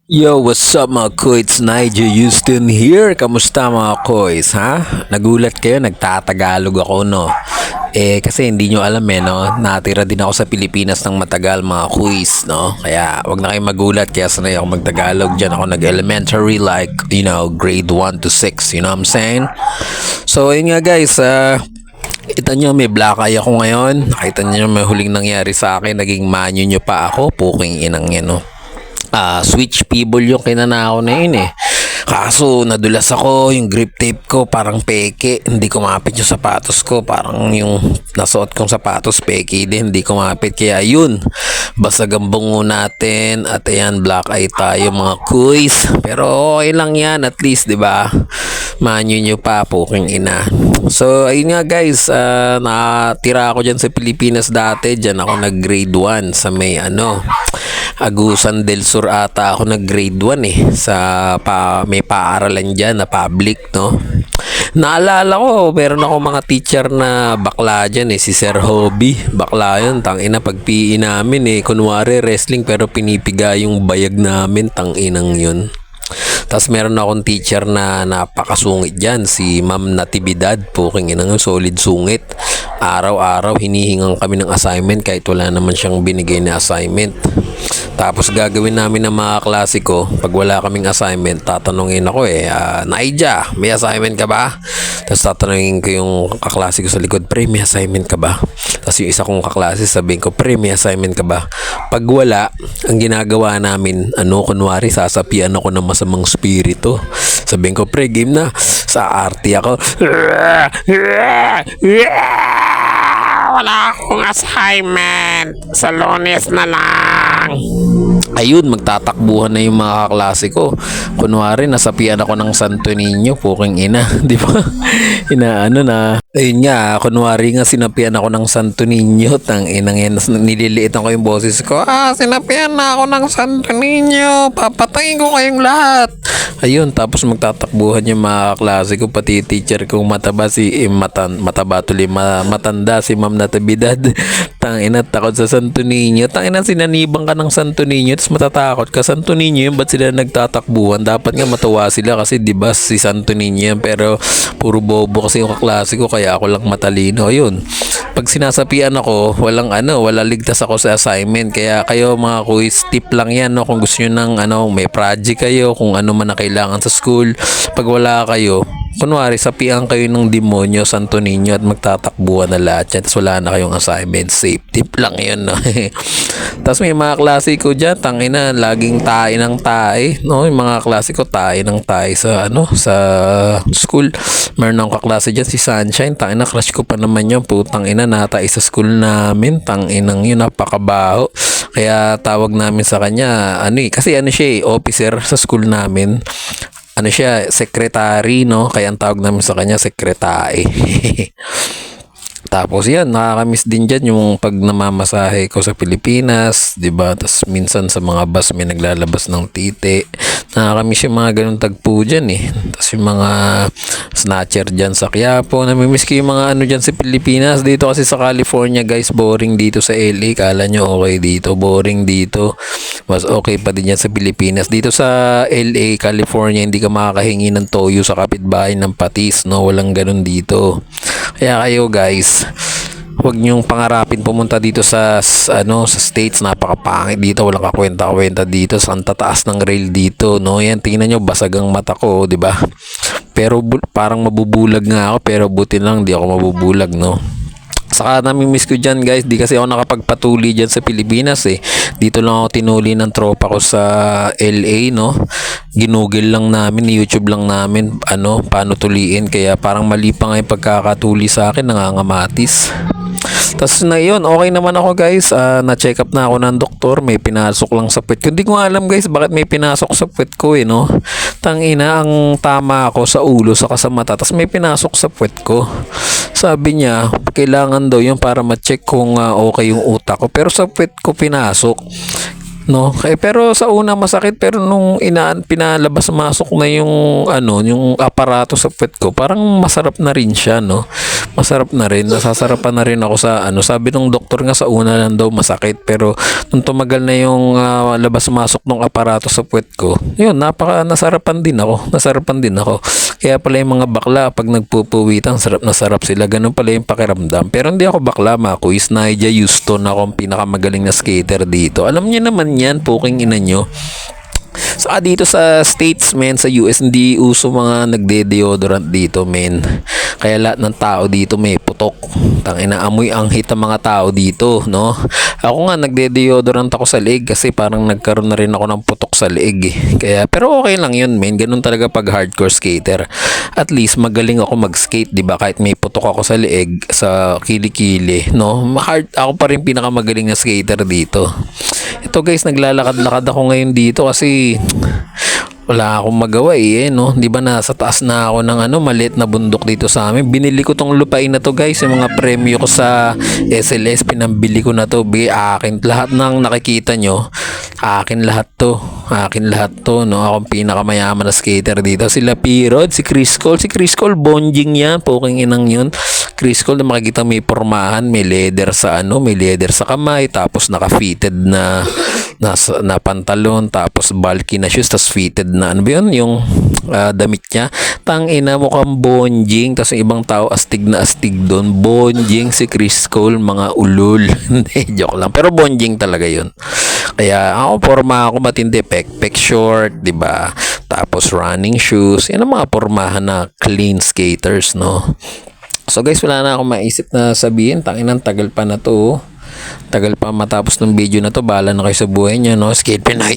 Yo, what's up mga koits? Nigel Houston here. Kamusta mga koits, ha? Nagulat kayo, nagtatagalog ako, no? Kasi hindi nyo alam no? Natira din ako sa Pilipinas ng matagal mga quiz, no? Kaya wag na kayo magulat, kaya sanay ako magtagalog. Diyan ako nag-elementary like, grade 1 to 6, you know what I'm saying? So, yun nga guys, kita nyo may black eye ako ngayon. Nakita nyo may huling nangyari sa akin. Naging manyo nyo pa ako. Puking inang yan, no? Switch people yung kinanakaw na yun eh. Kaso nadulas ako, yung grip tape ko parang peke, hindi kumapit yung sapatos ko, parang yung nasuot kong sapatos peke din, hindi kumapit. Kaya yun, basta gambong natin at ayan, black eye tayo mga kuys. Pero okay lang yan, at least 'di ba? Manyo nyo pa, puking ina. So ayun nga guys, natira ako dyan sa Pilipinas dati. Dyan ako nag grade 1 sa may Agusan del Sur ata ako nag grade 1 sa may paaralan dyan na public, no? Naalala ko, meron ako mga teacher na bakla dyan si Sir Hobby. Bakla yun, tangina pag PE namin kunwari wrestling pero pinipiga yung bayag namin, tanginang yun. Tapos meron akong teacher na napakasungit dyan, si Ma'am Natividad, puking inang solid sungit. Araw-araw hinihingan kami ng assignment kahit wala naman siyang binigay na assignment. Tapos gagawin namin ng mga klase ko, pag wala kaming assignment, tatanungin ako Naija, may assignment ka ba? Tapos tatanungin ko yung kaklase ko sa likod, pre, may assignment ka ba? Tapos yung isa kong kaklase, sabihin ko, pre, may assignment ka ba? Pag wala, ang ginagawa namin, kunwari, sasapian ako ng masamang spirito. Sabihin ko, pre, game na. Sa arty ako. Wala akong assignment. Sa Lunes na lang. Ayun, magtatakbuhan na yung mga kaklase ko. Kunwari, nasapian ako ng Santo Niño, puking ina. Di ba? Na. Ayun nga, kunwari nga sinapian ako ng Santo Niño, inang yan, nililiitan ko yung boses ko. Sinapian na ako ng Santo Niño, papatayin ko kayong lahat. Ayun, tapos magtatakbuhan yung mga klase ko, pati teacher kong mataba matanda si Ma'am Natividad. Tangina, takot sa Santo Niño. Tangina, sinanibang ka ng Santo Niño, tapos matatakot ka. Santo Niño yun, ba't sila nagtatakbuhan? Dapat nga matuwa sila kasi diba si Santo Niño yan, pero puro bobo kasi yung kaklase ko, kaya ako lang matalino. Ayun, pag sinasapian ako, wala ligtas ako sa assignment. Kaya kayo mga quiz, tip lang yan, no? Kung gusto nyo ng may project kayo, kung ano man na kailangan sa school, pag wala kayo, kunwari sapian kayo ng demonyo, Santo Niño, at magtatakbuhan na lahat yan, tapos wala na kayong assignment. Safe tip lang yun, no? Tapos may mga klase ko dyan, tangina, laging tae ng tae, no? Yung mga klase ko tae ng tae sa sa school. Meron akong kaklase dyan, si Sunshine, tangina, crush ko pa naman yun, putang ina, natae sa school namin, tanginang yun, napakabaho. Kaya tawag namin sa kanya, kasi siya officer sa school namin. Siya, secretary, no? Kaya ang tawag namin sa kanya, sekretary. Tapos yan, nakakamiss din dyan yung pag namamasahe ko sa Pilipinas, diba? Tapos minsan sa mga bus may naglalabas ng titi. Nakakamiss yung mga ganun tagpo dyan Tapos yung mga snatcher dyan sa Quiapo. Namimiss ko yung mga dyan sa Pilipinas. Dito kasi sa California guys, boring dito sa LA. Kala nyo okay dito, boring dito. Mas okay pa din yan sa Pilipinas. Dito sa LA, California, hindi ka makakahingi ng toyo sa kapitbahay ng patis, no? Walang ganun dito. Kaya kayo guys, huwag niyong pangarapin pumunta dito sa States. Napakapangit dito, walang kakwenta-kwenta dito. Sa tataas ng rail dito, no? Yan, tingnan nyo, basag ang mata ko, di ba? Pero parang mabubulag nga ako, pero buti lang di ako mabubulag, no? Saka namimiss ko dyan guys, di kasi ako nakapagpatuli dyan sa Pilipinas Dito lang ako tinuli ng tropa ko sa LA, no? Ginugil lang namin, YouTube lang namin paano tuliin. Kaya parang mali pa nga yung pagkakatuli sa akin, nangangamatis. Tapos na yun, okay naman ako guys. Na-check up na ako ng doktor. May pinasok lang sa puwet ko. Hindi ko alam guys bakit may pinasok sa puwet ko no? Tangina, ang tama ako sa ulo saka sa mata. Tapos may pinasok sa puwet ko. Sabi niya, kailangan daw yun para ma-check kung okay yung utak ko. Pero sa puwet ko pinasok. No, pero sa una masakit, pero nung pinalabas masok na yung yung aparato sa puwet ko, parang masarap na rin siya, no. masarap na rin. Nasasarapan na rin ako sa ano. Sabi ng doktor nga sa una lang daw masakit, pero nung tumagal na yung labas-masok ng aparato sa puwet ko, yun, nasarapan din ako. Nasarapan din ako. Kaya pala yung mga bakla, pag nagpupuwitan, sarap na sarap sila. Ganun pala yung pakiramdam. Pero hindi ako bakla, mga kuis. Nyjah Huston ako ang pinakamagaling na skater dito. Alam niyo naman yan, puking ina nyo. Saka dito sa States, men, sa US, hindi uso mga nagde-deodorant dito, men. Kaya lahat ng tao dito may putok. Tangina, amoy ang hit ang mga tao dito, no? Ako nga, nagde-deodorant ako sa leeg kasi parang nagkaroon na rin ako ng putok sa leeg, eh. Kaya, pero okay lang yun, men. Ganun talaga pag hardcore skater. At least, magaling ako mag-skate, di ba? Kahit may putok ako sa leeg, sa kilikili, no? Ako pa rin pinakamagaling na skater dito. Ito guys, naglalakad-lakad ako ngayon dito kasi wala akong magawa no? Di ba nasa taas na ako ng maliit na bundok dito sa amin. Binili ko tong lupain na to guys, yung mga premyo ko sa SLS, pinambili ko na to. Akin lahat ng nakikita nyo, akin lahat to. Akin lahat to, no? Akong pinakamayaman na skater dito. Sila P-Rod, si Chris Cole, bonjing yan, poking inang yun. Chris Cole, na makikita may pormahan, may leather sa may leather sa kamay, tapos naka-fitted na pantalon, tapos bulky na shoes, tapos fitted na yung damit niya. Tangina, mukhang bonjing, tapos yung ibang tao astig na astig doon. Bonjing si Chris Cole, mga ulul. Hindi, joke lang, pero bonjing talaga yun. Kaya ako, porma ako matindi, pek short, di ba? Tapos running shoes, yan ang mga pormahan na clean skaters, no? So guys, wala na akong maisip na sabihin. Tanginang tagal pa na to. Tagal pa matapos ng video na to. Bahala na kayo sa buhay nyo, no? Skate Pinoy.